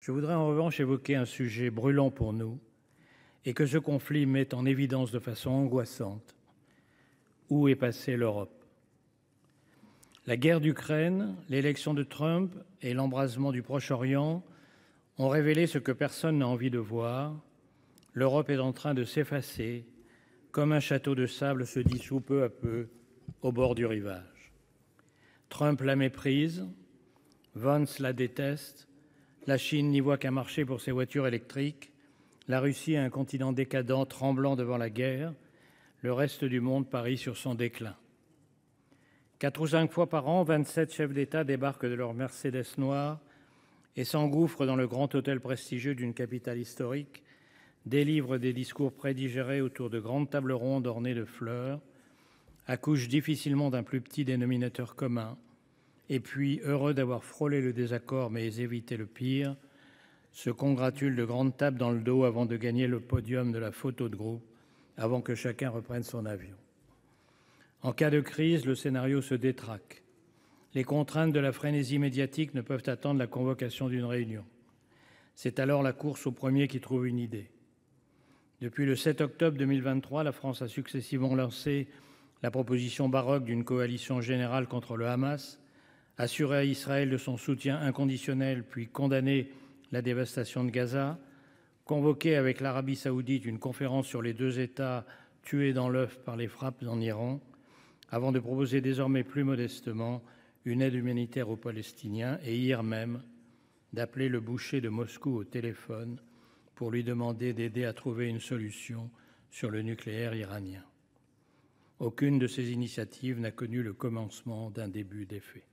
Je voudrais en revanche évoquer un sujet brûlant pour nous et que ce conflit met en évidence de façon angoissante. Où est passée l'Europe? La guerre d'Ukraine, l'élection de Trump et l'embrasement du Proche-Orient ont révélé ce que personne n'a envie de voir. L'Europe est en train de s'effacer, comme un château de sable se dissout peu à peu au bord du rivage. Trump la méprise, Vance la déteste, la Chine n'y voit qu'un marché pour ses voitures électriques, la Russie est un continent décadent, tremblant devant la guerre, le reste du monde parie sur son déclin. 4 ou 5 fois par an, 27 chefs d'État débarquent de leur Mercedes noire et s'engouffrent dans le grand hôtel prestigieux d'une capitale historique, délivrent des discours prédigérés autour de grandes tables rondes ornées de fleurs, accouchent difficilement d'un plus petit dénominateur commun, et puis, heureux d'avoir frôlé le désaccord mais évité le pire, se congratulent de grandes tapes dans le dos avant de gagner le podium de la photo de groupe, avant que chacun reprenne son avion. En cas de crise, le scénario se détraque. Les contraintes de la frénésie médiatique ne peuvent attendre la convocation d'une réunion. C'est alors la course au premier qui trouve une idée. Depuis le 7 octobre 2023, la France a successivement lancé la proposition baroque d'une coalition générale contre le Hamas, assuré à Israël de son soutien inconditionnel, puis condamné la dévastation de Gaza, convoqué avec l'Arabie saoudite une conférence sur les 2 États tués dans l'œuf par les frappes en Iran, avant de proposer désormais plus modestement une aide humanitaire aux Palestiniens et hier même d'appeler le boucher de Moscou au téléphone pour lui demander d'aider à trouver une solution sur le nucléaire iranien. Aucune de ces initiatives n'a connu le commencement d'un début d'effet.